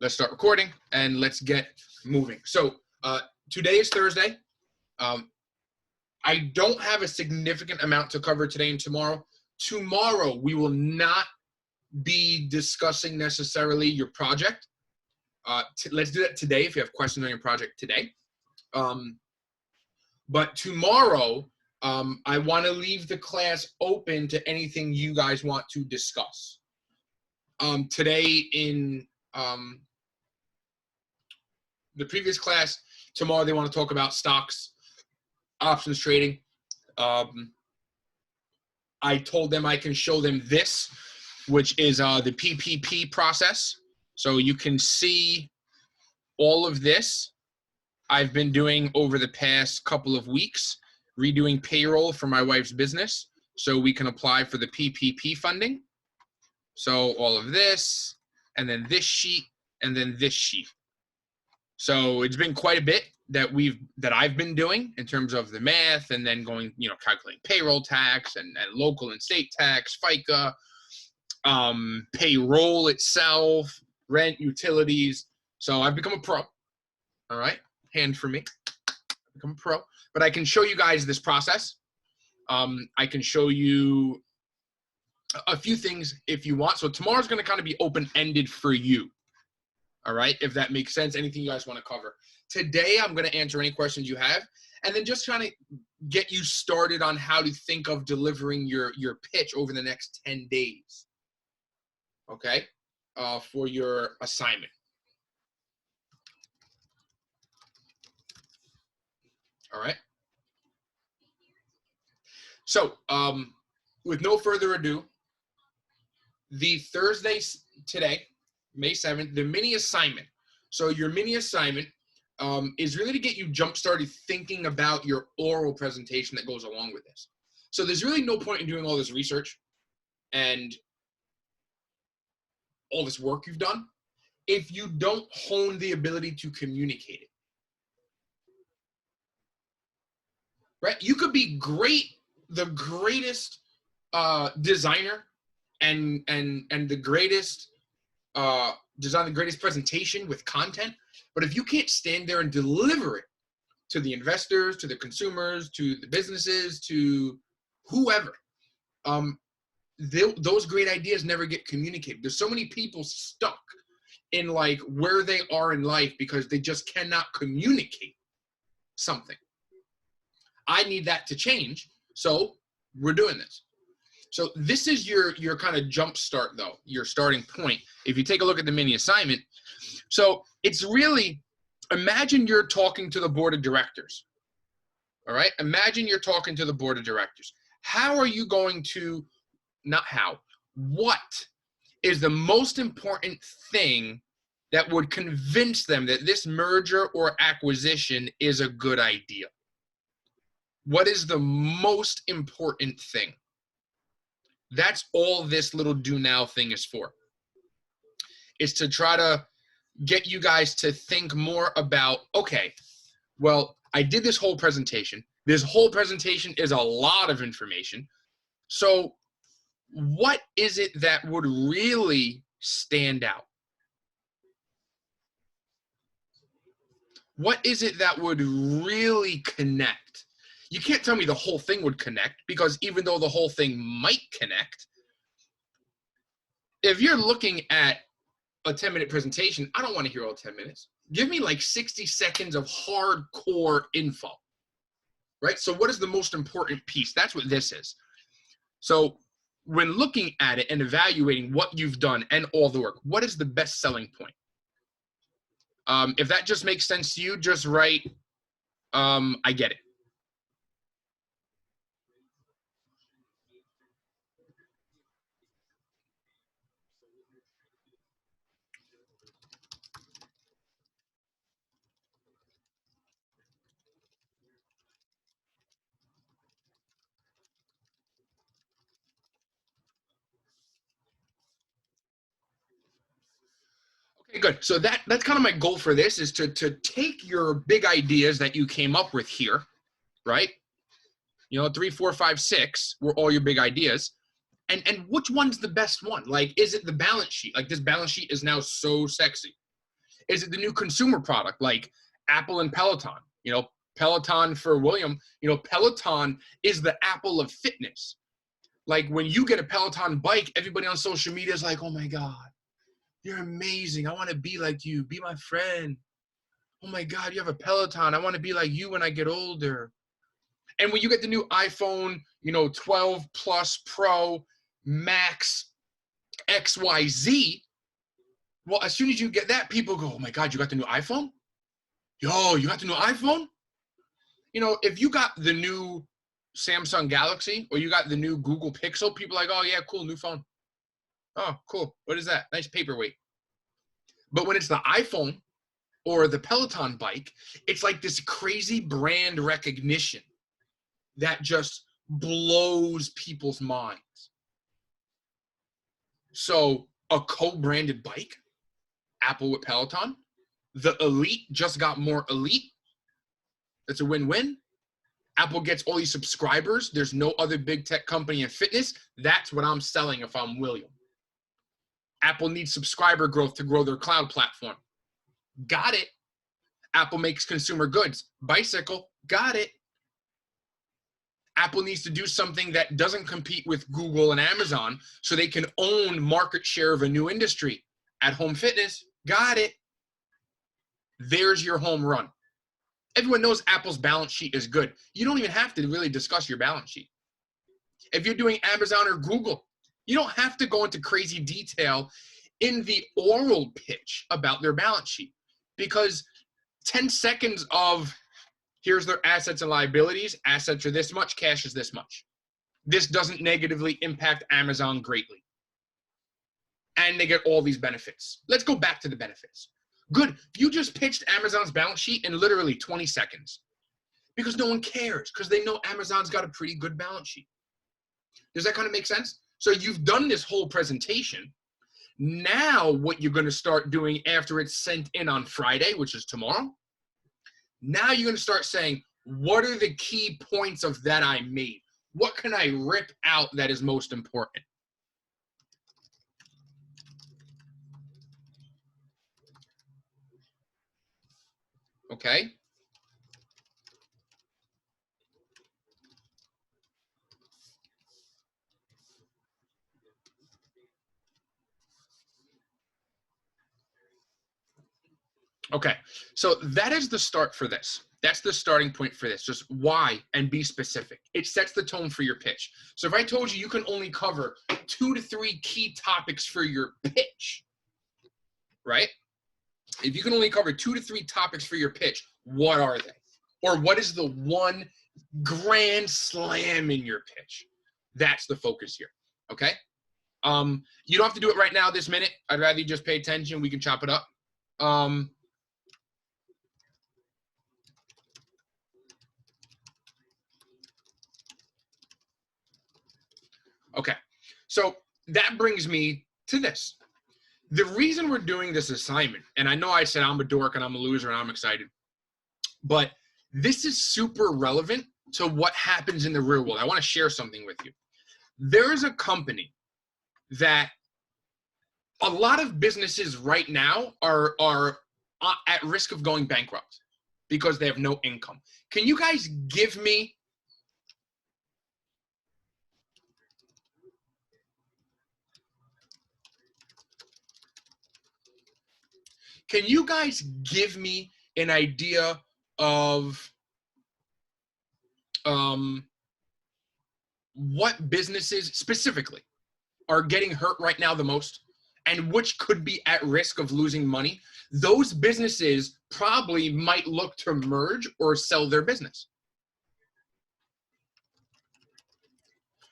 let's start recording and let's get moving. So today is Thursday. I don't have a significant amount to cover today and tomorrow. Tomorrow, we will not be discussing necessarily your project. Let's do that today if you have questions on your project today. But tomorrow, I want to leave the class open to anything you guys want to discuss. Today in the previous class, tomorrow they want to talk about stocks, options trading. I told them I can show them this, which is the PPP process. So you can see all of this I've been doing over the past couple of weeks, redoing payroll for my wife's business so we can apply for the PPP funding. So all of this, and then this sheet, and then this sheet. So it's been quite a bit that I've been doing in terms of the math, and then going, calculating payroll tax and local and state tax, FICA, payroll itself, rent, utilities. So I've become a pro. All right, hand for me. I've become a pro. But I can show you guys this process. I can show you a few things if you want. So tomorrow's going to kind of be open-ended for you. All right, if that makes sense, anything you guys want to cover. Today, I'm going to answer any questions you have, and then just trying to get you started on how to think of delivering your pitch over the next 10 days, okay, for your assignment. All right. So with no further ado, the Thursday today, May 7th, the mini assignment. So your mini assignment is really to get you jump-started thinking about your oral presentation that goes along with this. So there's really no point in doing all this research and all this work you've done if you don't hone the ability to communicate it. Right? You could be great, the greatest designer and the greatest design the greatest presentation with content, but if you can't stand there and deliver it to the investors, to the consumers, to the businesses, to whoever, those great ideas never get communicated. There's so many people stuck in like where they are in life because they just cannot communicate something. I need that to change, so we're doing this. So this is your kind of jump start, though, your starting point. If you take a look at the mini assignment, so it's really, imagine you're talking to the board of directors, all right? Imagine you're talking to the board of directors. How are you going to, not how, what is the most important thing that would convince them that this merger or acquisition is a good idea? What is the most important thing? That's all this little do now thing is for. Is to try to get you guys to think more about, okay, well, I did this whole presentation. This whole presentation is a lot of information. So what is it that would really stand out? What is it that would really connect? You can't tell me the whole thing would connect, because even though the whole thing might connect, if you're looking at a 10-minute presentation, I don't want to hear all 10 minutes. Give me like 60 seconds of hardcore info, right? So what is the most important piece? That's what this is. So when looking at it and evaluating what you've done and all the work, what is the best selling point? If that just makes sense to you, just write, I get it. Okay, good. So that's kind of my goal for this, is to take your big ideas that you came up with here, right? 3, 4, 5, 6 were all your big ideas. And which one's the best one? Like, is it the balance sheet? Like, this balance sheet is now so sexy. Is it the new consumer product like Apple and Peloton? You know, Peloton for William, you know, Peloton is the Apple of fitness. Like when you get a Peloton bike, everybody on social media is like, oh my God, you're amazing. I want to be like you. Be my friend. Oh my God, you have a Peloton. I want to be like you when I get older. And when you get the new iPhone, you know, 12 Plus Pro Max XYZ, well, as soon as you get that, people go, oh my God, you got the new iPhone? Yo, you got the new iPhone? You know, if you got the new Samsung Galaxy or you got the new Google Pixel, people are like, oh yeah, cool, new phone. Oh, cool. What is that? Nice paperweight. But when it's the iPhone or the Peloton bike, it's like this crazy brand recognition that just blows people's minds. So a co-branded bike, Apple with Peloton, the Elite just got more elite. That's a win-win. Apple gets all these subscribers. There's no other big tech company in fitness. That's what I'm selling if I'm William. Apple needs subscriber growth to grow their cloud platform. Got it. Apple makes consumer goods. Bicycle. Got it. Apple needs to do something that doesn't compete with Google and Amazon so they can own market share of a new industry. At-home fitness. Got it. There's your home run. Everyone knows Apple's balance sheet is good. You don't even have to really discuss your balance sheet. If you're doing Amazon or Google, you don't have to go into crazy detail in the oral pitch about their balance sheet, because 10 seconds of here's their assets and liabilities. Assets are this much, cash is this much. This doesn't negatively impact Amazon greatly. And they get all these benefits. Let's go back to the benefits. Good. You just pitched Amazon's balance sheet in literally 20 seconds because no one cares, because they know Amazon's got a pretty good balance sheet. Does that kind of make sense? So you've done this whole presentation. Now what you're going to start doing after it's sent in on Friday, which is tomorrow, now you're going to start saying, what are the key points of that I made? What can I rip out that is most important? Okay. Okay. So that is the start for this. That's the starting point for this. Just why and be specific. It sets the tone for your pitch. So if I told you you can only cover 2 to 3 key topics for your pitch, right? If you can only cover 2 to 3 topics for your pitch, what are they? Or what is the one grand slam in your pitch? That's the focus here, okay? You don't have to do it right now this minute. I'd rather you just pay attention. We can chop it up. Okay, so that brings me to this. The reason we're doing this assignment, and I know I said I'm a dork and I'm a loser and I'm excited, but this is super relevant to what happens in the real world. I want to share something with you. There is a company that a lot of businesses right now are at risk of going bankrupt because they have no income. Can you guys give me an idea of what businesses specifically are getting hurt right now the most and which could be at risk of losing money? Those businesses probably might look to merge or sell their business.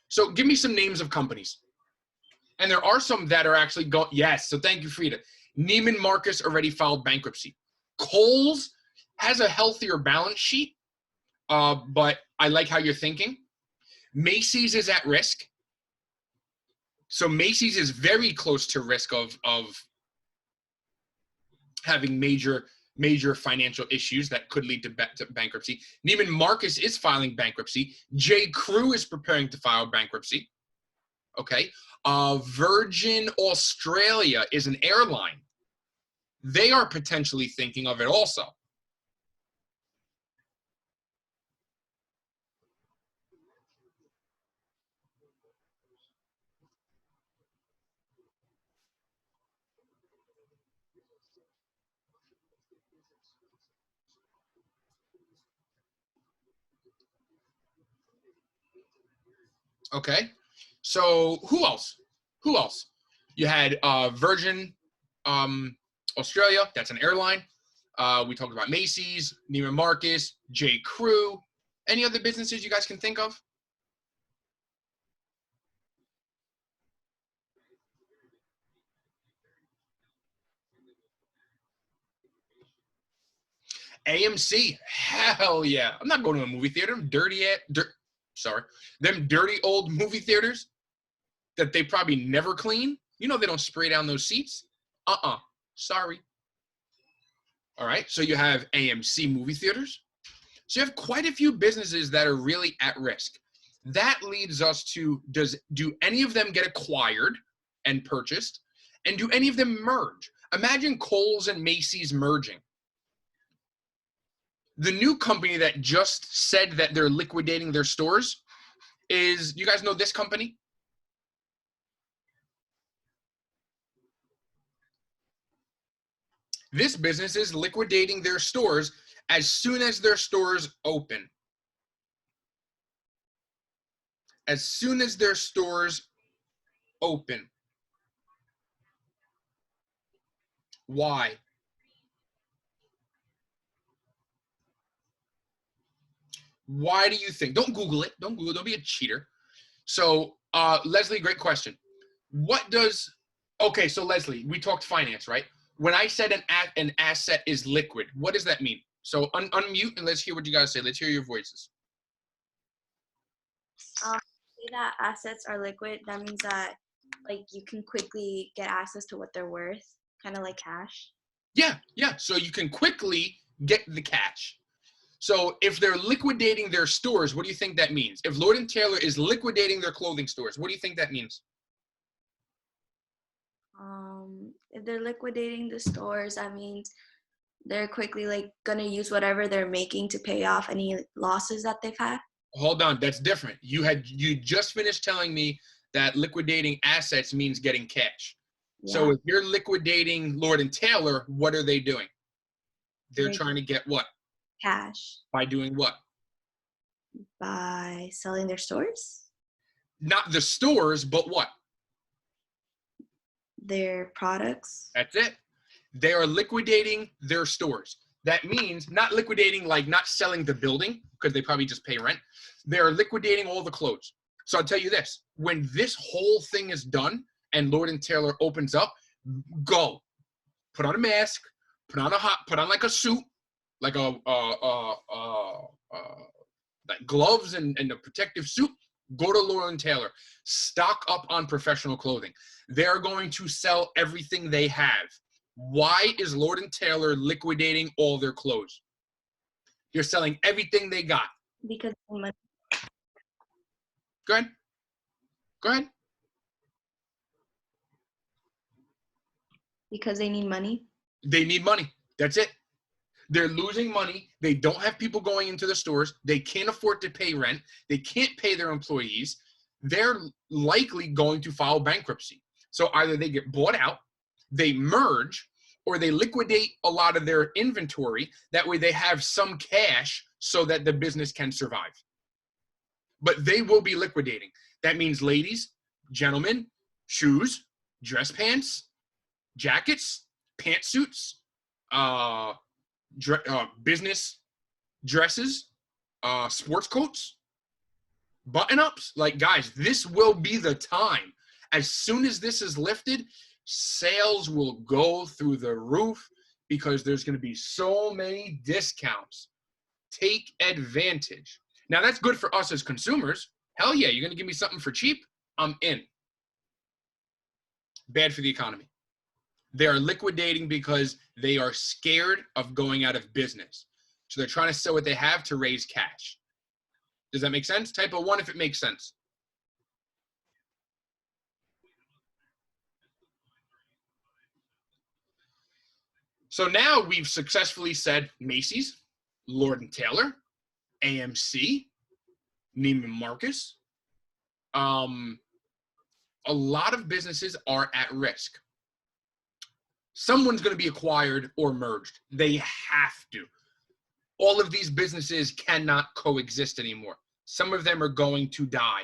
So give me some names of companies. And there are some that are actually going, yes, so thank you, Frida. Neiman Marcus already filed bankruptcy. Kohl's has a healthier balance sheet, but I like how you're thinking. Macy's is at risk. So Macy's is very close to risk of having major financial issues that could lead to bankruptcy. Neiman Marcus is filing bankruptcy. J. Crew is preparing to file bankruptcy. Okay. Virgin Australia is an airline. they are potentially thinking of it also. Okay. So who else? Who else? You had Virgin Australia. That's an airline. We talked about Macy's, Neiman Marcus, J. Crew. Any other businesses you guys can think of? AMC. Hell yeah. I'm not going to a movie theater. Them dirty old movie theaters that they probably never clean. You know they don't spray down those seats. Sorry. All right. So you have AMC movie theaters. So you have quite a few businesses that are really at risk. That leads us to, do any of them get acquired and purchased? And do any of them merge? Imagine Kohl's and Macy's merging. The new company that just said that they're liquidating their stores is, you guys know this company? This business is liquidating their stores as soon as their stores open. As soon as their stores open. Why? Why do you think? Don't Google it. Don't Google it. Don't be a cheater. So, Leslie, great question. Okay, so Leslie, we talked finance, right? When I said an asset is liquid, what does that mean? So unmute and let's hear what you guys say. Let's hear your voices. Say that assets are liquid, that means that like you can quickly get access to what they're worth, kind of like cash. Yeah. So you can quickly get the cash. So if they're liquidating their stores, what do you think that means? If Lord & Taylor is liquidating their clothing stores, what do you think that means? If they're liquidating the stores, that means they're quickly like gonna use whatever they're making to pay off any losses that they've had. Hold on, that's different. You just finished telling me that liquidating assets means getting cash. Yeah. So if you're liquidating Lord & Taylor, what are they doing? They're trying to get what? Cash. By doing what? By selling their stores? Not the stores, but what? Their products. That's it. They are liquidating their stores. That means not liquidating, like not selling the building, because they probably just pay rent. They're liquidating all the clothes. So I'll tell you this, when this whole thing is done and Lord & Taylor opens up, go. Put on a mask, put on like a suit, like like gloves and a protective suit. Go to Lord & Taylor. Stock up on professional clothing. They're going to sell everything they have. Why is Lord & Taylor liquidating all their clothes? You're selling everything they got. Because money. Go ahead. Because they need money. They need money. That's it. They're losing money. They don't have people going into the stores. They can't afford to pay rent. They can't pay their employees. They're likely going to file bankruptcy. So either they get bought out, they merge, or they liquidate a lot of their inventory. That way they have some cash so that the business can survive. But they will be liquidating. That means ladies, gentlemen, shoes, dress pants, jackets, pantsuits, business dresses, sports coats, button-ups. Like, guys, this will be the time. As soon as this is lifted, sales will go through the roof because there's going to be so many discounts. Take advantage. Now, that's good for us as consumers. Hell yeah, you're going to give me something for cheap? I'm in. Bad for the economy. They are liquidating because they are scared of going out of business. So they're trying to sell what they have to raise cash. Does that make sense? Type a 1 if it makes sense. So now we've successfully said Macy's, Lord & Taylor, AMC, Neiman Marcus. A lot of businesses are at risk. Someone's going to be acquired or merged. They have to. All of these businesses cannot coexist anymore. Some of them are going to die.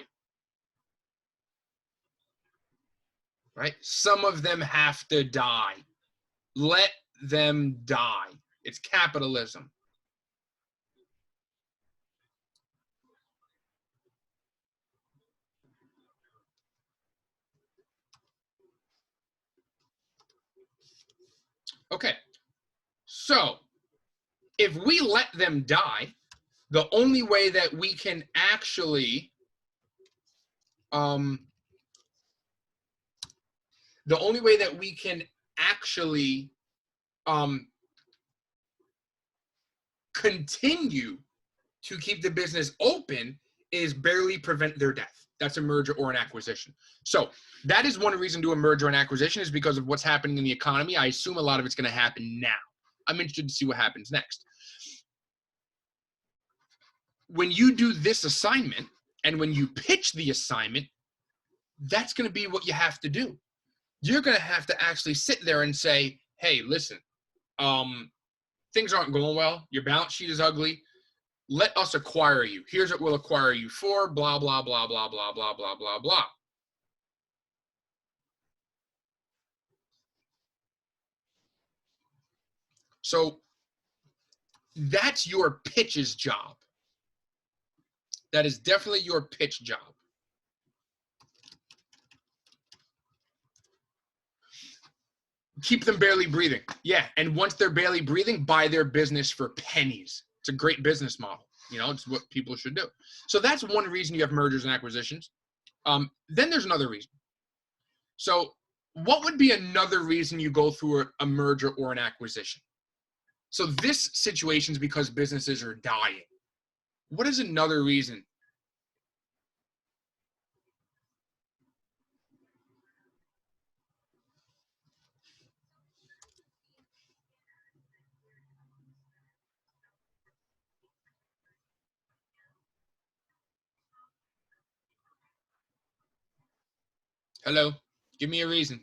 Right? Some of them have to die. Let them die. It's capitalism. Okay. So, if we let them die, the only way that we can actually continue to keep the business open is barely prevent their death. That's a merger or an acquisition. So that is one reason to a merger and acquisition, is because of what's happening in the economy. I assume a lot of it's going to happen now. I'm interested to see what happens next. When you do this assignment and when you pitch the assignment, that's going to be what you have to do. You're going to have to actually sit there and say, hey, listen, things aren't going well. Your balance sheet is ugly. Let us acquire you. Here's what we'll acquire you for, blah, blah, blah, blah, blah, blah, blah, blah, blah. So that's your pitch's job. That is definitely your pitch job. Keep them barely breathing. Yeah, and once they're barely breathing, buy their business for pennies. It's a great business model. You know, it's what people should do. So that's one reason you have mergers and acquisitions. Then there's another reason. So what would be another reason you go through a merger or an acquisition? So this situation is because businesses are dying. What is another reason? Hello? Give me a reason.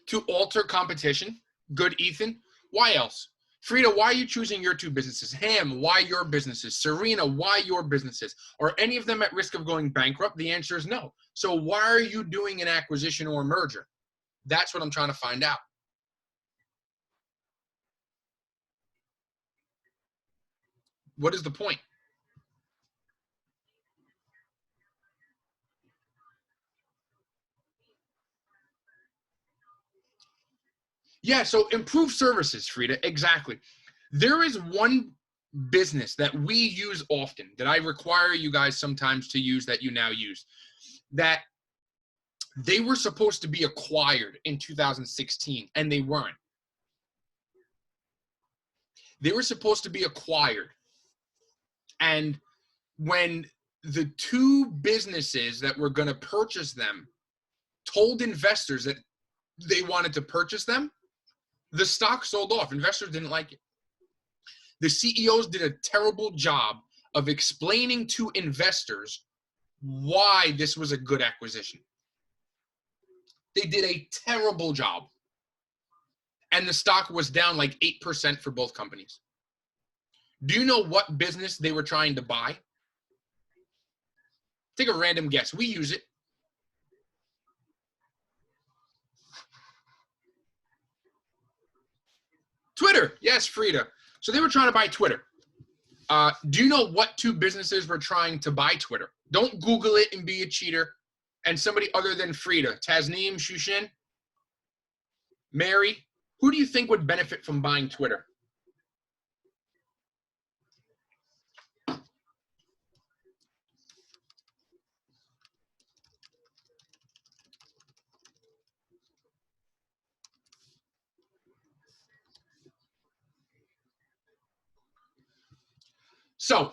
To alter competition. Good, Ethan. Why else? Frida, why are you choosing your two businesses? Ham, why your businesses? Serena, why your businesses? Are any of them at risk of going bankrupt? The answer is no. So why are you doing an acquisition or merger? That's what I'm trying to find out. What is the point? Yeah, so improve services, Frida. Exactly. There is one business that we use often, that I require you guys sometimes to use, that you now use, that they were supposed to be acquired in 2016, and they weren't. They were supposed to be acquired. And when the two businesses that were going to purchase them told investors that they wanted to purchase them, the stock sold off. Investors didn't like it. The CEOs did a terrible job of explaining to investors why this was a good acquisition. They did a terrible job. And the stock was down like 8% for both companies. Do you know what business they were trying to buy? Take a random guess. We use it. Twitter. Yes, Frida. So they were trying to buy Twitter. Do you know what two businesses were trying to buy Twitter? Don't Google it and be a cheater. And somebody other than Frida, Tasneem, Shushin, Mary, who do you think would benefit from buying Twitter? So,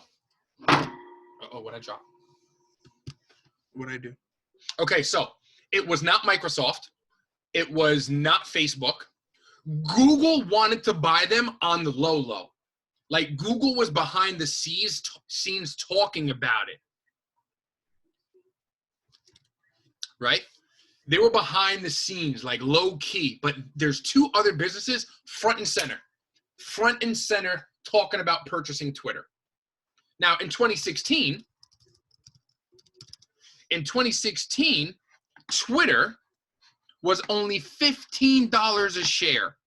what'd I drop? What'd I do? Okay, so it was not Microsoft. It was not Facebook. Google wanted to buy them on the low. Like Google was behind the scenes talking about it. Right? They were behind the scenes, like low key. But there's two other businesses front and center talking about purchasing Twitter. Now, in 2016, Twitter was only $15 a share.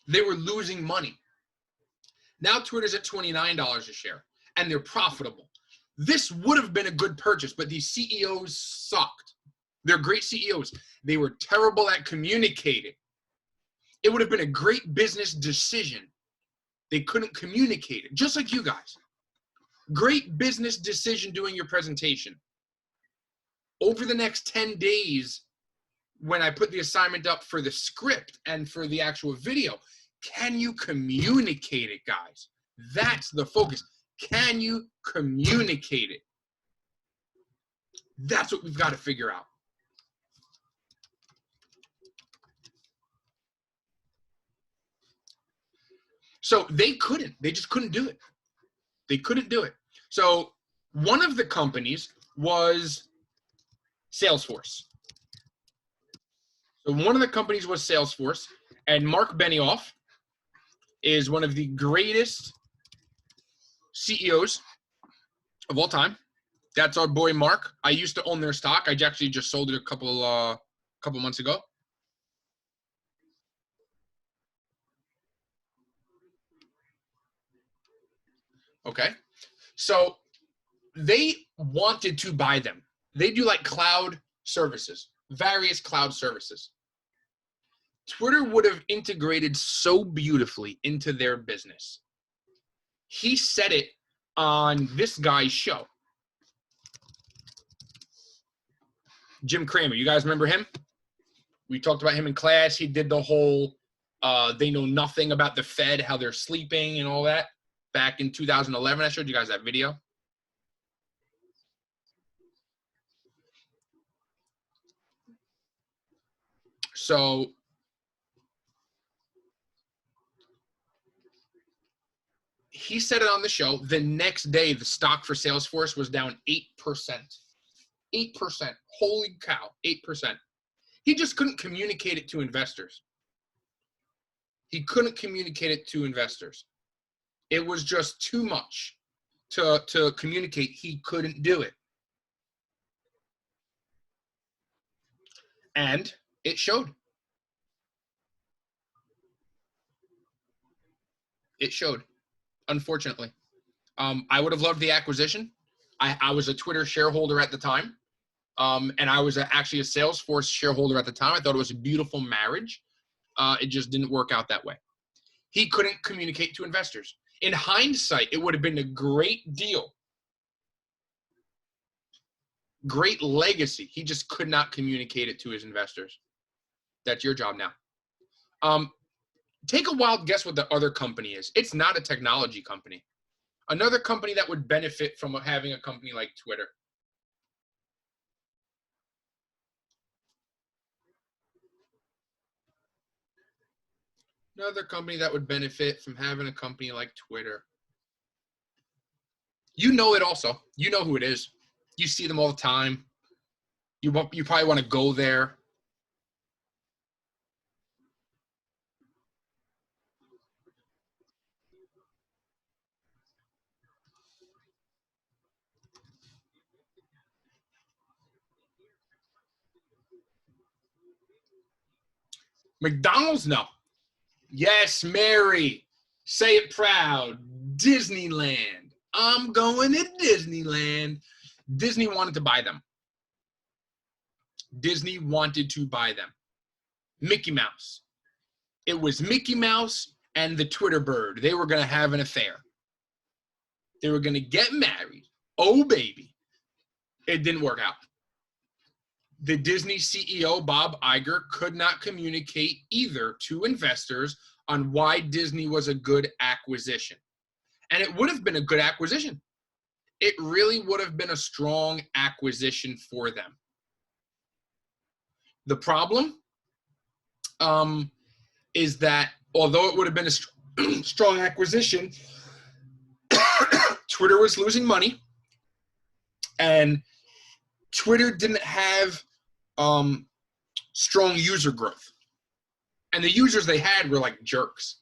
They were losing money. Now Twitter's at $29 a share, and they're profitable. This would have been a good purchase, but these CEOs sucked. They're great CEOs. They were terrible at communicating. It would have been a great business decision. They couldn't communicate it, just like you guys. Great business decision doing your presentation. Over the next 10 days, when I put the assignment up for the script and for the actual video, can you communicate it, guys? That's the focus. Can you communicate it? That's what we've got to figure out. So they just couldn't do it. They couldn't do it. So one of the companies was Salesforce. So one of the companies was Salesforce, and Mark Benioff is one of the greatest CEOs of all time. That's our boy Mark. I used to own their stock. I actually just sold it a couple months ago. Okay. So they wanted to buy them. They do like cloud services, various cloud services. Twitter would have integrated so beautifully into their business. He said it on this guy's show. Jim Cramer. You guys remember him? We talked about him in class. He did the whole, they know nothing about the Fed, how they're sleeping and all that. Back in 2011, I showed you guys that video. So he said it on the show. The next day, the stock for Salesforce was down 8%. 8%. Holy cow, 8%. He just couldn't communicate it to investors. He couldn't communicate it to investors. It was just too much to communicate. He couldn't do it. And it showed. It showed, unfortunately. I would have loved the acquisition. I was a Twitter shareholder at the time. And I was actually a Salesforce shareholder at the time. I thought it was a beautiful marriage. It just didn't work out that way. He couldn't communicate to investors. In hindsight, it would have been a great deal. Great legacy. He just could not communicate it to his investors. That's your job now. Take a wild guess what the other company is. It's not a technology company. Another company that would benefit from having a company like Twitter. Another company that would benefit from having a company like Twitter. You know it also. You know who it is. You see them all the time. You probably want to go there. McDonald's? No. Yes, Mary. Say it proud. Disneyland. I'm going to Disneyland. Disney wanted to buy them. Disney wanted to buy them. Mickey Mouse. It was Mickey Mouse and the Twitter bird. They were going to have an affair. They were going to get married. Oh, baby. It didn't work out. the Disney CEO, Bob Iger, could not communicate either to investors on why Disney was a good acquisition. And it would have been a good acquisition. It really would have been a strong acquisition for them. The problem is that although it would have been a strong acquisition, Twitter was losing money, and Twitter didn't have strong user growth. And the users they had were like jerks.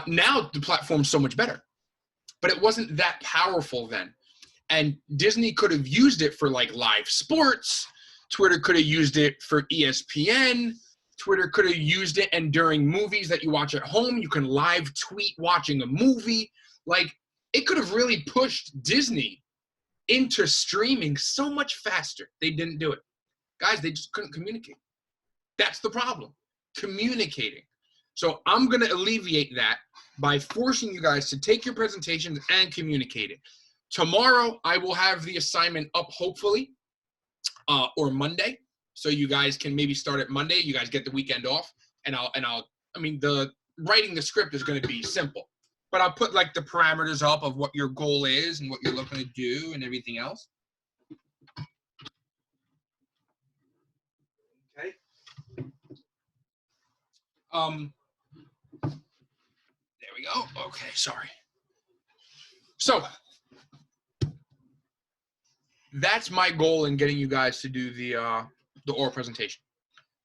Now the platform's so much better, but it wasn't that powerful then. And Disney could have used it for like live sports. Twitter could have used it for ESPN. Twitter could have used it, and during movies that you watch at home, you can live tweet watching a movie. Like, it could have really pushed Disney into streaming so much faster. They didn't do it. Guys, they just couldn't communicate. That's the problem, communicating. So I'm going to alleviate that by forcing you guys to take your presentations and communicate it. Tomorrow, I will have the assignment up, hopefully, or Monday. So you guys can maybe start at Monday. You guys get the weekend off, and the writing the script is going to be simple, but I'll put like the parameters up of what your goal is and what you're looking to do and everything else. Okay. There we go. Okay, sorry. So that's my goal in getting you guys to do the oral presentation.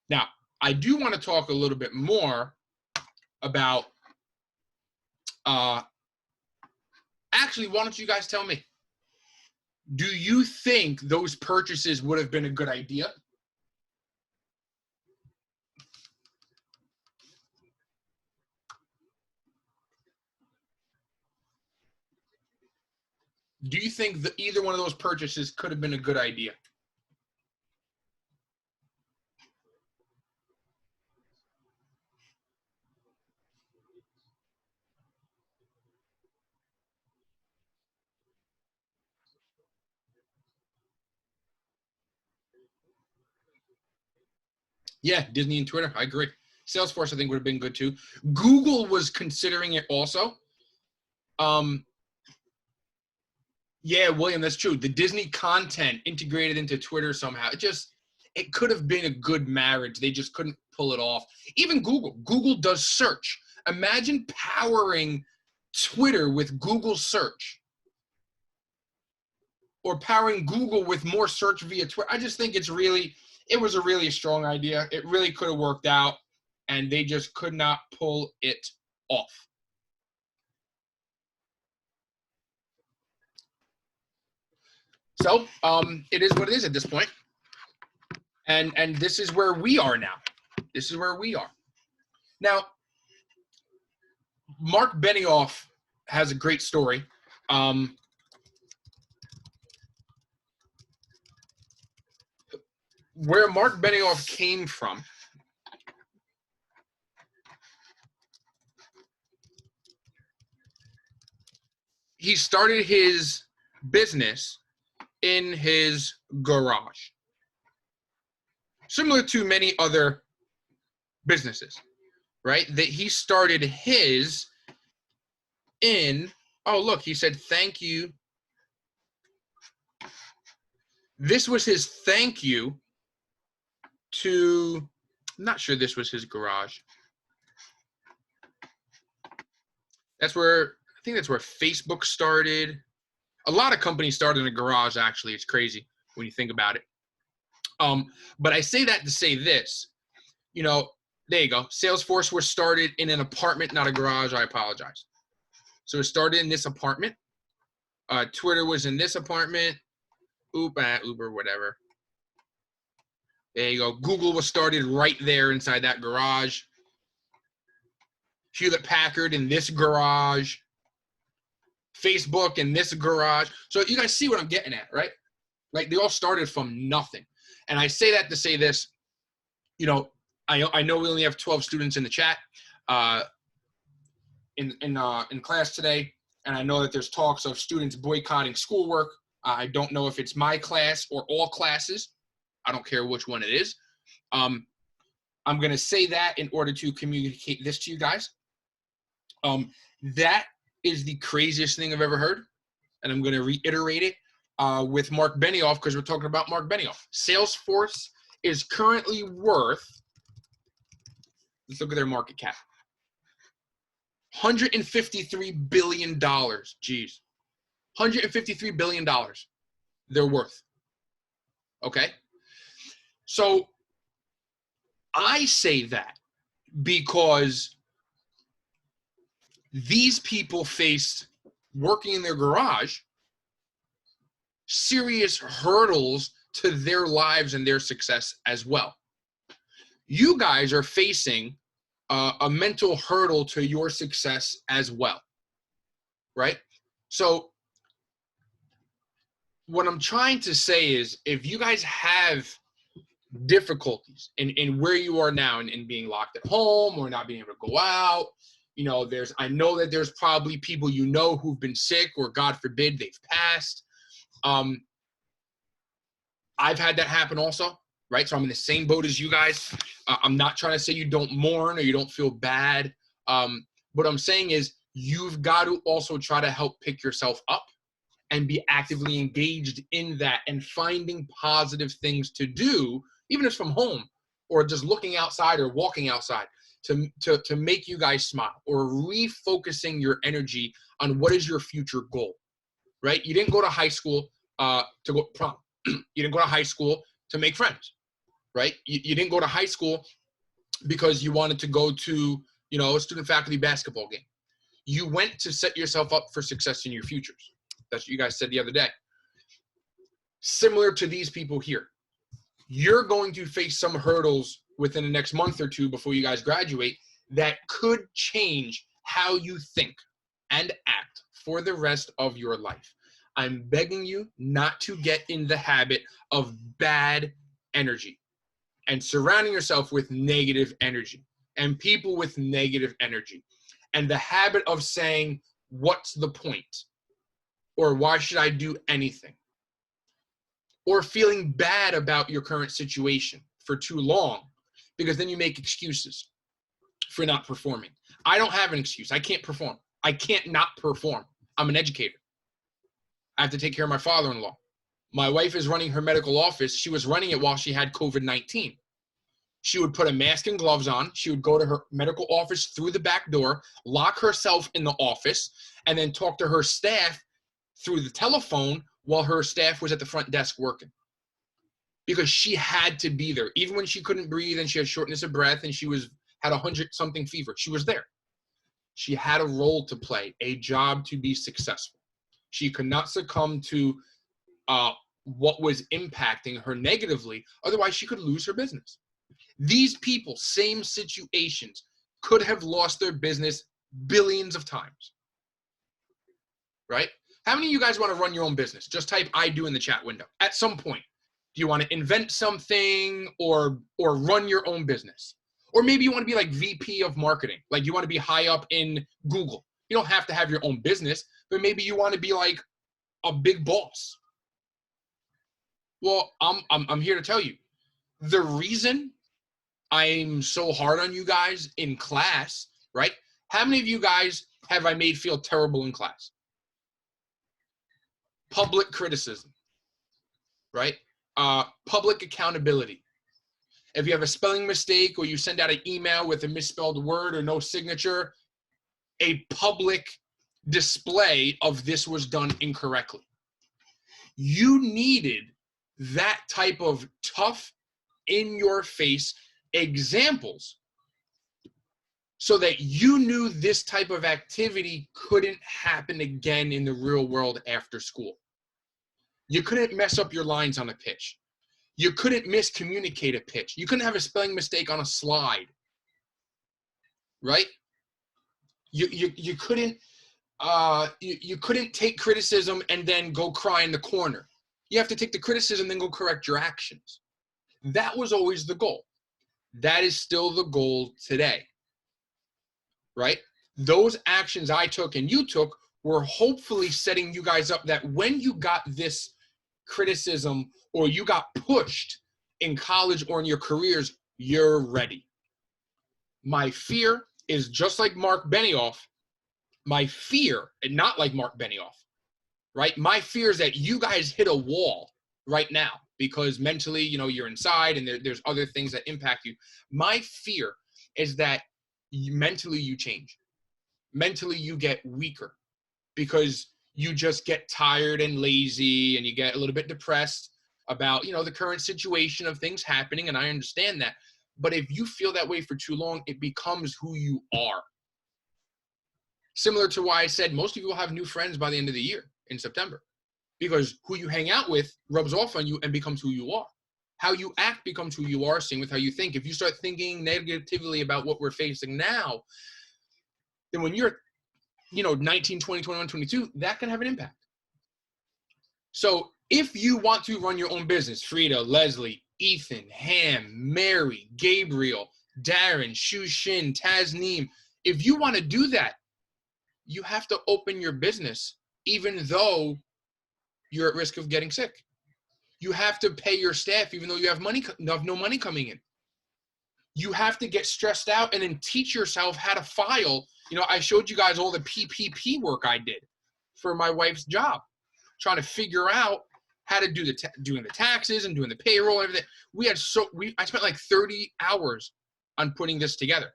Now, I do want to talk a little bit more about, actually, why don't you guys tell me, do you think those purchases would have been a good idea? Do you think that either one of those purchases could have been a good idea? Yeah, Disney and Twitter, I agree. Salesforce, I think, would have been good too. Google was considering it also. Yeah, William, that's true. The Disney content integrated into Twitter somehow. It could have been a good marriage. They just couldn't pull it off. Even Google. Google does search. Imagine powering Twitter with Google search, or powering Google with more search via Twitter. I just think it was a really strong idea. It really could have worked out, and they just could not pull it off. So it is what it is at this point. And this is where we are now. This is where we are. Now, Mark Benioff has a great story. Where Mark Benioff came from, he started his business in his garage, similar to many other businesses, right? That he started his in, oh, look, he said, thank you. This was his thank you to, I'm not sure this was his garage. I think that's where Facebook started. A lot of companies started in a garage, actually. It's crazy when you think about it. But I say that to say this, there you go. Salesforce was started in an apartment, not a garage. I apologize. So it started in this apartment. Twitter was in this apartment. Uber, whatever. There you go. Google was started right there inside that garage. Hewlett Packard in this garage. Facebook in this garage. So you guys see what I'm getting at, right? Like, they all started from nothing. And I say that to say this, I know we only have 12 students in the chat in class today, and I know that there's talks of students boycotting schoolwork. I don't know if it's my class or all classes. I don't care which one it is. I'm going to say that in order to communicate this to you guys. That is the craziest thing I've ever heard. And I'm going to reiterate it with Mark Benioff, because we're talking about Mark Benioff. Salesforce is currently worth, let's look at their market cap, $153 billion. Jeez. $153 billion they're worth. Okay? So I say that because these people faced, working in their garage, serious hurdles to their lives and their success as well. You guys are facing a mental hurdle to your success as well, right? So what I'm trying to say is, if you guys have difficulties in where you are now and being locked at home or not being able to go out, you know, I know that there's probably people you know who've been sick, or God forbid they've passed. I've had that happen also, right? So I'm in the same boat as you guys. I'm not trying to say you don't mourn or you don't feel bad. What I'm saying is, you've got to also try to help pick yourself up and be actively engaged in that and finding positive things to do, even if it's from home or just looking outside or walking outside, to make you guys smile, or refocusing your energy on what is your future goal, right? You didn't go to high school to go prom. You didn't go to high school to make friends, right? You didn't go to high school because you wanted to go to, you know, a student faculty basketball game. You went to set yourself up for success in your futures. That's what you guys said the other day. Similar to these people here, you're going to face some hurdles within the next month or two before you guys graduate that could change how you think and act for the rest of your life. I'm begging you not to get in the habit of bad energy and surrounding yourself with negative energy and people with negative energy, and the habit of saying, what's the point? Or why should I do anything? Or feeling bad about your current situation for too long, because then you make excuses for not performing. I don't have an excuse. I can't perform. I can't not perform. I'm an educator. I have to take care of my father-in-law. My wife is running her medical office. She was running it while she had COVID-19. She would put a mask and gloves on. She would go to her medical office through the back door, lock herself in the office, and then talk to her staff through the telephone while her staff was at the front desk working. Because she had to be there. Even when she couldn't breathe and she had shortness of breath and she had 100-something fever, she was there. She had a role to play, a job to be successful. She could not succumb to what was impacting her negatively. Otherwise, she could lose her business. These people, same situations, could have lost their business billions of times. Right? How many of you guys want to run your own business? Just type I do in the chat window. At some point, do you want to invent something or run your own business? Or maybe you want to be like VP of marketing. Like you want to be high up in Google. You don't have to have your own business, but maybe you want to be like a big boss. Well, I'm here to tell you, the reason I'm so hard on you guys in class, right? How many of you guys have I made feel terrible in class? Public criticism, right? Public accountability. If you have a spelling mistake or you send out an email with a misspelled word or no signature, a public display of this was done incorrectly. You needed that type of tough, in-your-face examples so that you knew this type of activity couldn't happen again in the real world after school. You couldn't mess up your lines on a pitch. You couldn't miscommunicate a pitch. You couldn't have a spelling mistake on a slide, right? You couldn't you couldn't take criticism and then go cry in the corner. You have to take the criticism, then go correct your actions. That was always the goal. That is still the goal today, right? Those actions I took and you took were hopefully setting you guys up that when you got this criticism or you got pushed in college or in your careers, you're ready. My fear is just like Mark Benioff. My fear, and not like Mark Benioff, right? My fear is that you guys hit a wall right now because mentally, you're inside and there's other things that impact you. My fear is that mentally you change. Mentally you get weaker because you just get tired and lazy and you get a little bit depressed about, the current situation of things happening. And I understand that. But if you feel that way for too long, it becomes who you are. Similar to why I said most of you will have new friends by the end of the year in September, because who you hang out with rubs off on you and becomes who you are. How you act becomes who you are, same with how you think. If you start thinking negatively about what we're facing now, then when you're 19, 20, 21, 22, that can have an impact. So if you want to run your own business, Frida, Leslie, Ethan, Ham, Mary, Gabriel, Darren, Shushin, Tasneem, if you want to do that, you have to open your business even though you're at risk of getting sick. You have to pay your staff even though you have no money coming in. You have to get stressed out and then teach yourself how to file. I showed you guys all the PPP work I did for my wife's job, trying to figure out how to do doing the taxes and doing the payroll and everything. I spent like 30 hours on putting this together.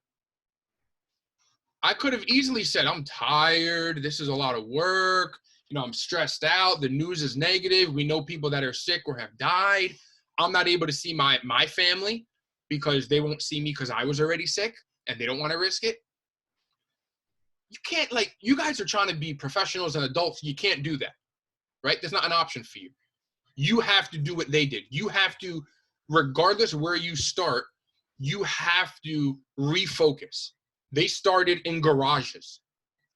I could have easily said, I'm tired. This is a lot of work. I'm stressed out. The news is negative. We know people that are sick or have died. I'm not able to see my family because they won't see me because I was already sick and they don't want to risk it. You can't, you guys are trying to be professionals and adults. You can't do that, right? There's not an option for you. You have to do what they did. You have to, regardless of where you start, you have to refocus. They started in garages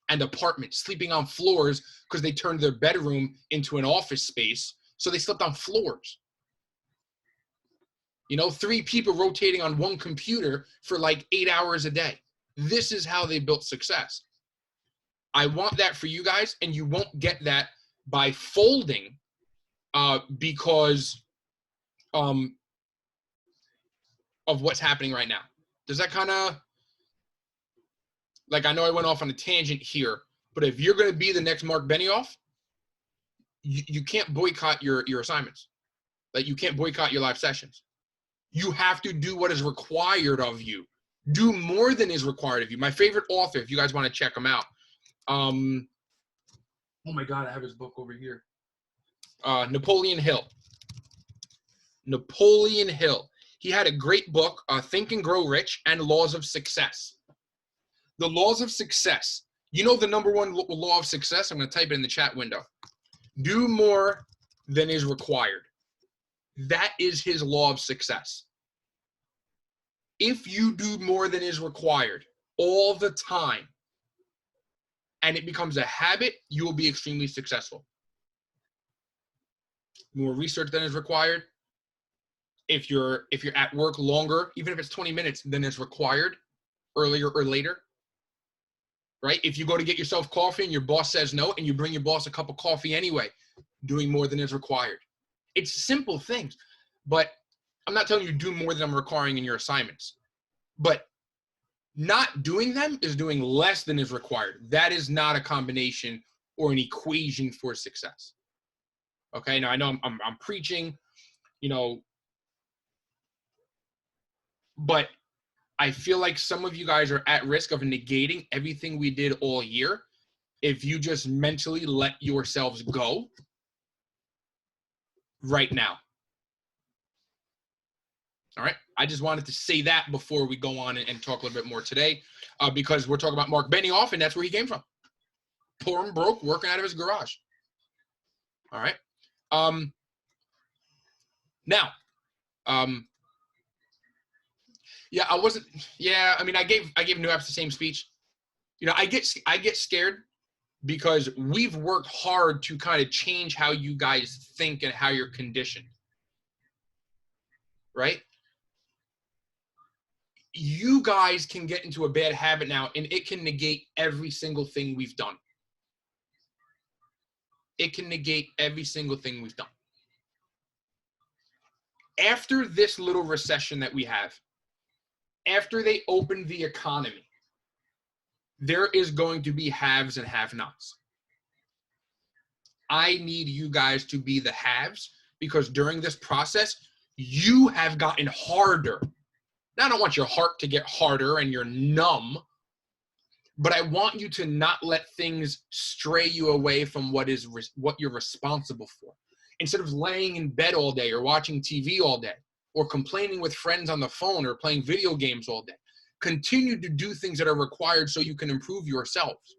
and apartments, sleeping on floors because they turned their bedroom into an office space. So they slept on floors. 3 people rotating on one computer for 8 hours a day. This is how they built success. I want that for you guys, and you won't get that by folding because of what's happening right now. Does that kind of, I know I went off on a tangent here, but if you're going to be the next Mark Benioff, you can't boycott your assignments. You can't boycott your live sessions. You have to do what is required of you. Do more than is required of you. My favorite author, if you guys want to check him out. Oh my God, I have his book over here. Napoleon Hill. Napoleon Hill. He had a great book, Think and Grow Rich and Laws of Success. The laws of success. The number one law of success? I'm going to type it in the chat window. Do more than is required. That is his law of success. If you do more than is required all the time, and it becomes a habit, you will be extremely successful. More research than is required. If you're at work longer, even if it's 20 minutes, than is required, earlier or later. Right? If you go to get yourself coffee and your boss says no, and you bring your boss a cup of coffee anyway, doing more than is required. It's simple things, but I'm not telling you do more than I'm requiring in your assignments. But not doing them is doing less than is required. That is not a combination or an equation for success. Okay, now I know I'm preaching, but I feel like some of you guys are at risk of negating everything we did all year if you just mentally let yourselves go right now. All right. I just wanted to say that before we go on and talk a little bit more today, because we're talking about Mark Benioff, and that's where he came from. Poor and broke, working out of his garage. All right. Now, yeah, I wasn't. Yeah, I mean, I gave New Apps the same speech. I get scared because we've worked hard to kind of change how you guys think and how you're conditioned. Right? You guys can get into a bad habit now, and it can negate every single thing we've done. It can negate every single thing we've done. After this little recession that we have, after they open the economy, there is going to be haves and have-nots. I need you guys to be the haves because during this process, you have gotten harder. Now, I don't want your heart to get harder and you're numb, but I want you to not let things stray you away from what you're responsible for. Instead of laying in bed all day or watching TV all day or complaining with friends on the phone or playing video games all day, continue to do things that are required so you can improve yourselves.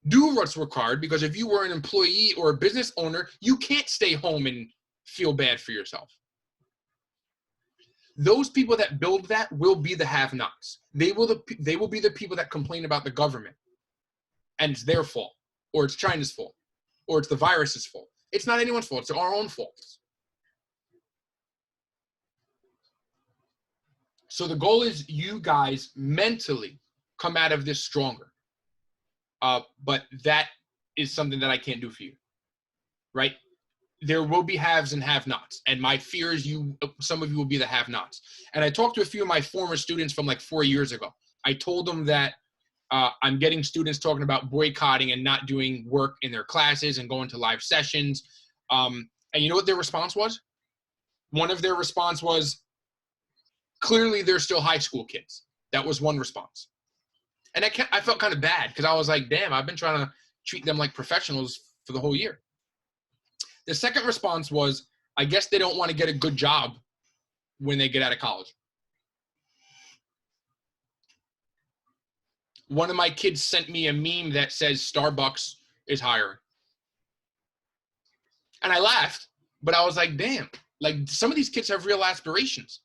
Do what's required, because if you were an employee or a business owner, you can't stay home and feel bad for yourself. Those people that build that will be the have-nots. They will be the people that complain about the government and it's their fault, or it's China's fault, or it's the virus's fault. It's not anyone's fault. It's our own faults. So the goal is you guys mentally come out of this stronger. But that is something that I can't do for you, right? There will be haves and have-nots. And my fear is some of you will be the have-nots. And I talked to a few of my former students from like 4 years ago. I told them that I'm getting students talking about boycotting and not doing work in their classes and going to live sessions. And you know what their response was? One of their response was, clearly they're still high school kids. That was one response. And I felt kind of bad because I was like, damn, I've been trying to treat them like professionals for the whole year. The second response was, I guess they don't want to get a good job when they get out of college. One of my kids sent me a meme that says Starbucks is hiring. And I laughed, but I was like, damn, like some of these kids have real aspirations.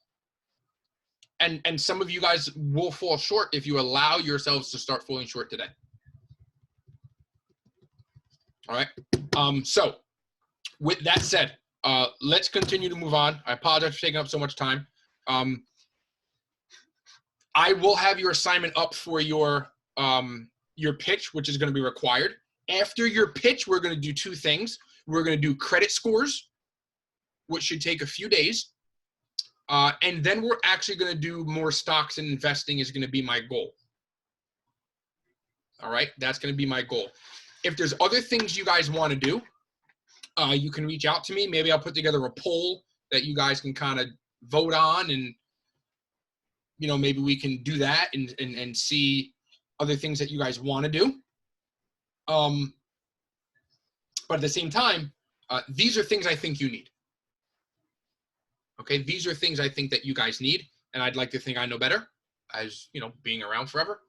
And some of you guys will fall short if you allow yourselves to start falling short today. All right. So with that said, let's continue to move on. I apologize for taking up so much time. I will have your assignment up for your pitch, which is going to be required. After your pitch, we're going to do two things. We're going to do credit scores, which should take a few days. And then we're actually going to do more stocks and investing is going to be my goal. All right. That's going to be my goal. If there's other things you guys want to do, you can reach out to me. Maybe I'll put together a poll that you guys can kind of vote on, and, you know, maybe we can do that and see other things that you guys want to do. But at the same time, these are things I think you need. Okay, these are things I think that you guys need, and I'd like to think I know better, as, you know, being around forever.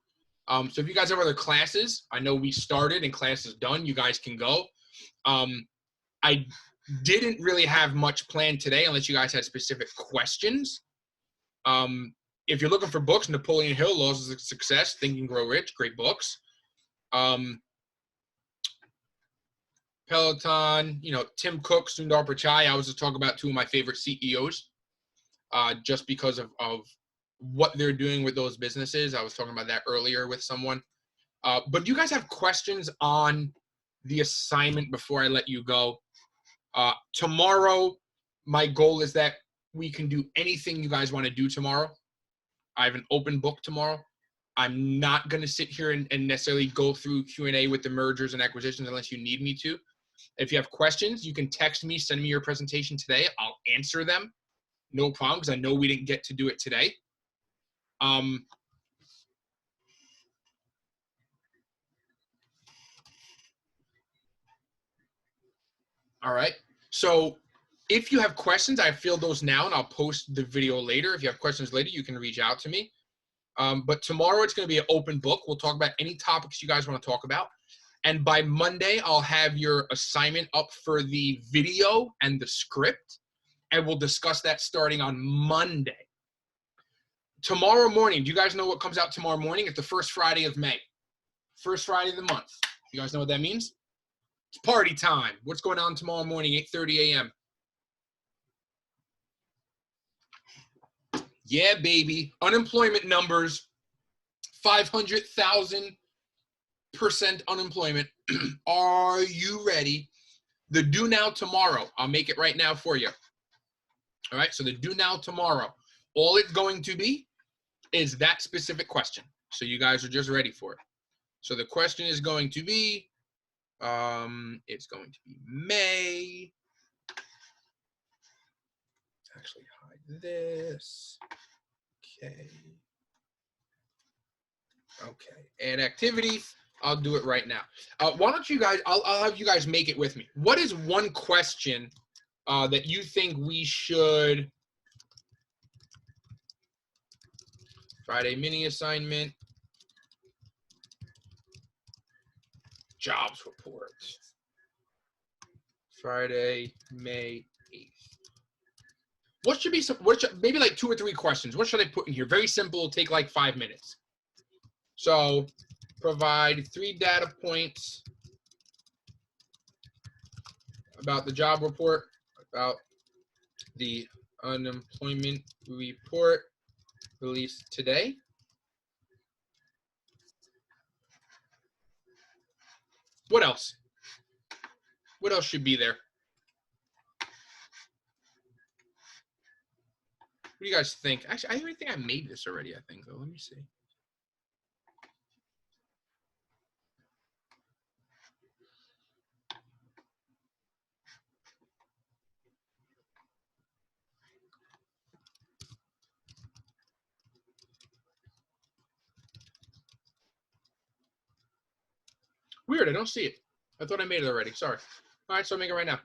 So if you guys have other classes, I know we started and class is done, you guys can go. I didn't really have much planned today unless you guys had specific questions. If you're looking for books, Napoleon Hill, Laws of Success, Think and Grow Rich, great books. Peloton, you know, Tim Cook, Sundar Pichai. I was just talking about two of my favorite CEOs just because of what they're doing with those businesses. I was talking about that earlier with someone. But do you guys have questions on the assignment before I let you go? Tomorrow, my goal is that we can do anything you guys want to do tomorrow. I have an open book tomorrow. I'm not going to sit here and necessarily go through Q&A with the mergers and acquisitions unless you need me to. If you have questions, you can text me, send me your presentation today. I'll answer them. No problem, because I know we didn't get to do it today. All right. So if you have questions, I field those now, and I'll post the video later. If you have questions later, you can reach out to me. But tomorrow it's going to be an open book. We'll talk about any topics you guys want to talk about. And by Monday, I'll have your assignment up for the video and the script. And we'll discuss that starting on Monday. Tomorrow morning, do you guys know what comes out tomorrow morning? It's the first Friday of May. First Friday of the month. You guys know what that means? It's party time. What's going on tomorrow morning, 8:30 a.m.? Yeah, baby. Unemployment numbers, 500,000% unemployment. Are you ready? The do now tomorrow. I'll make it right now for you. All right, so the do now tomorrow, all it's going to be is that specific question. So you guys are just ready for it. So the question is going to be, it's going to be May. Actually hide this. Okay. Okay, and activity, I'll do it right now. Why don't you guys, I'll have you guys make it with me. What is one question that you think we should, Friday mini assignment, jobs report, Friday, May 8th. What should be some, maybe like 2 or 3 questions. What should I put in here? Very simple, take like 5 minutes. So provide 3 data points about the job report, about the unemployment report released today. What else? What else should be there? What do you guys think? Actually, I already think I made this already, I think, though. Let me see. Weird, I don't see it. I thought I made it already. Sorry. All right, so I'll make it right now.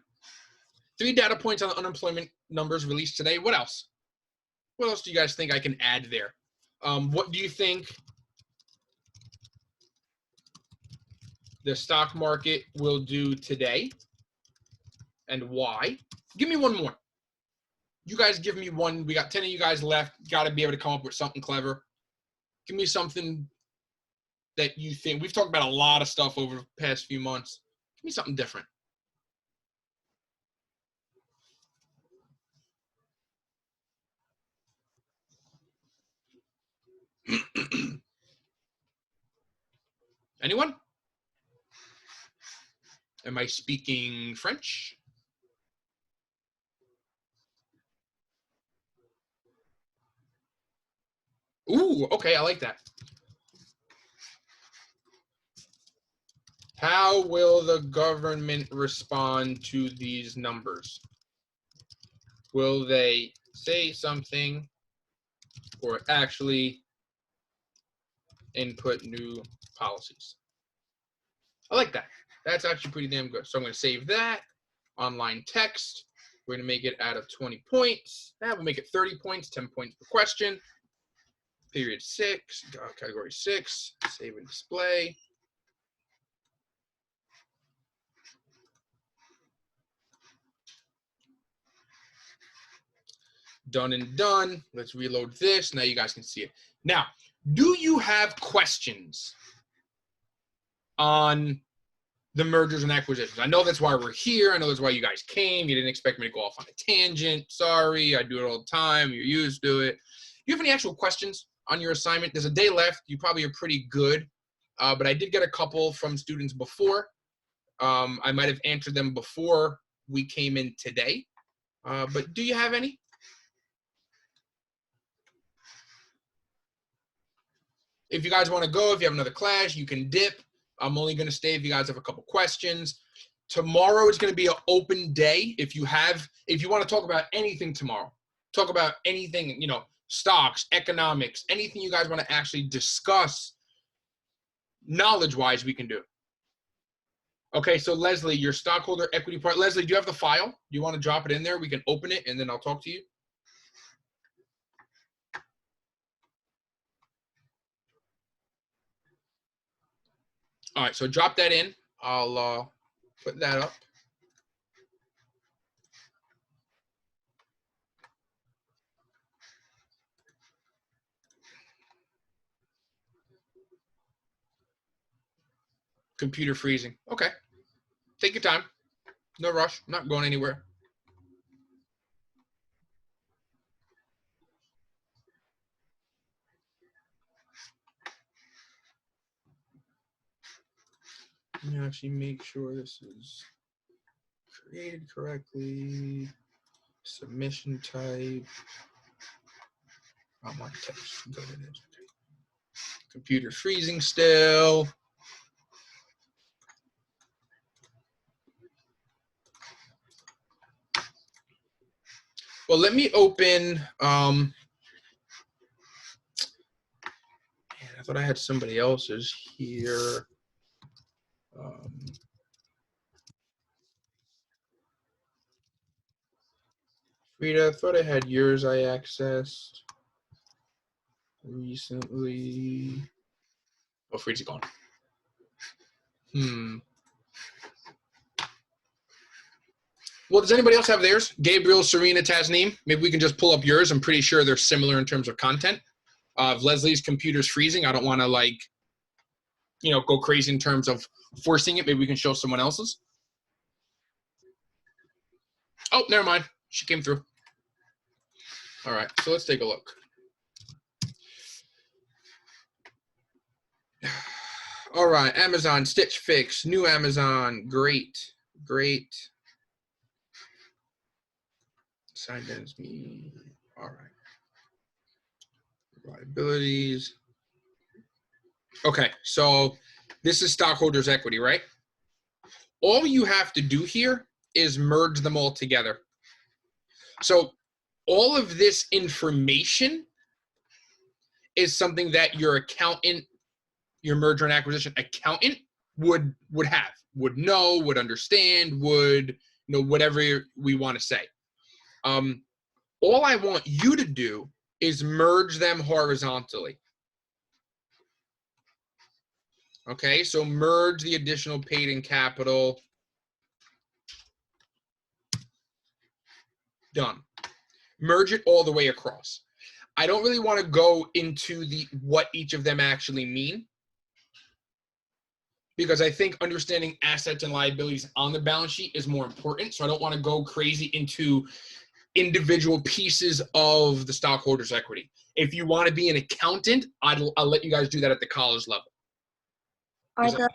3 data points on the unemployment numbers released today. What else? What else do you guys think I can add there? What do you think the stock market will do today and why? Give me one more. You guys give me one. We got 10 of you guys left. Got to be able to come up with something clever. Give me something that you think. We've talked about a lot of stuff over the past few months. Give me something different. Anyone? Am I speaking French? Ooh, okay, I like that. How will the government respond to these numbers? Will they say something or actually input new policies? I like that. That's actually pretty damn good. So I'm going to save that. Online text. We're going to make it out of 20 points. We'll make it 30 points, 10 points per question. Period 6, category 6, save and display. Done and done. Let's reload this. Now you guys can see it. Now, do you have questions on the mergers and acquisitions? I know that's why we're here. I know that's why you guys came. You didn't expect me to go off on a tangent. Sorry, I do it all the time. You're used to it. Do you have any actual questions on your assignment? There's a day left. You probably are pretty good. But I did get a couple from students before. I might have answered them before we came in today. But do you have any? If you guys want to go, if you have another class, you can dip. I'm only going to stay if you guys have a couple questions. Tomorrow is going to be an open day. If you want to talk about anything tomorrow, talk about anything, stocks, economics, anything you guys want to actually discuss knowledge-wise, we can do it. Okay, so Leslie, your stockholder equity part. Leslie, do you have the file? Do you want to drop it in there? We can open it, and then I'll talk to you. All right, so drop that in. I'll put that up. Computer freezing. Okay. Take your time. No rush. I'm not going anywhere. Let me actually make sure this is created correctly. Submission type. I want text. Go to this. Computer freezing still. Well, let me open. Man, I thought I had somebody else's here. Frida, I thought I had yours I accessed recently. Oh, Frida's gone. Well, does anybody else have theirs? Gabriel, Serena, Tasneem? Maybe we can just pull up yours. I'm pretty sure they're similar in terms of content. If Leslie's computer's freezing, I don't want to, like, you know, go crazy in terms of forcing it. Maybe we can show someone else's. Oh, never mind. She came through. All right, so let's take a look. All right, Amazon, Stitch Fix, new Amazon, great, great. Signed in as me, all right. Liabilities. Okay, so this is stockholders' equity, right? All you have to do here is merge them all together. So all of this information is something that your accountant, your merger and acquisition accountant would have, would know, would understand, would know, whatever we want to say. All I want you to do is merge them horizontally. Okay, so merge the additional paid-in capital. Done. Merge it all the way across. I don't really want to go into what each of them actually mean, because I think understanding assets and liabilities on the balance sheet is more important. So I don't want to go crazy into individual pieces of the stockholders' equity. If you want to be an accountant, I'll let you guys do that at the college level. Are the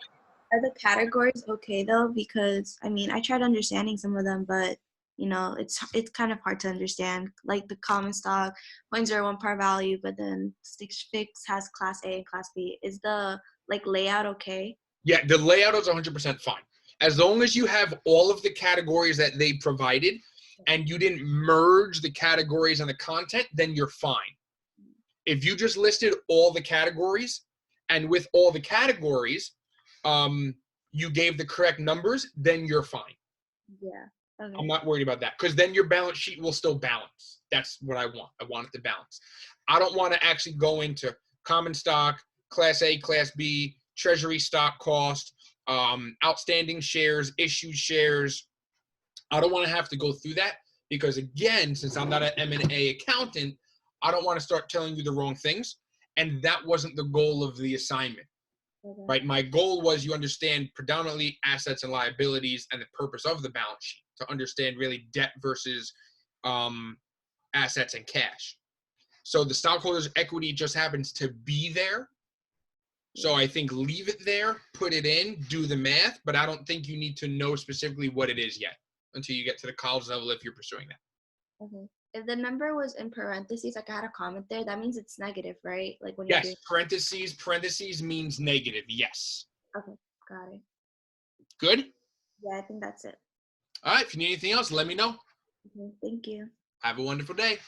categories okay though? Because I mean, I tried understanding some of them, but you know, it's kind of hard to understand. Like the common stock, 0.01 par value, but then Stitch Fix has Class A and Class B. Is the layout okay? Yeah, the layout is 100% fine. As long as you have all of the categories that they provided and you didn't merge the categories and the content, then you're fine. If you just listed all the categories and with all the categories, you gave the correct numbers, then you're fine. Yeah. Okay. I'm not worried about that, because then your balance sheet will still balance. That's what I want. I want it to balance. I don't want to actually go into common stock, Class A, Class B, treasury stock cost, outstanding shares, issued shares. I don't want to have to go through that, because again, since I'm not an M&A accountant, I don't want to start telling you the wrong things. And that wasn't the goal of the assignment. Okay. Right? My goal was you understand predominantly assets and liabilities and the purpose of the balance sheet, to understand really debt versus assets and cash. So the stockholders' equity just happens to be there. So I think leave it there, put it in, do the math, but I don't think you need to know specifically what it is yet until you get to the college level if you're pursuing that. Okay. If the number was in parentheses, like I had a comment there, that means it's negative, right? Like when yes, you're doing... parentheses means negative, yes. Okay, got it. Good? Yeah, I think that's it. All right, if you need anything else, let me know. Okay, thank you. Have a wonderful day.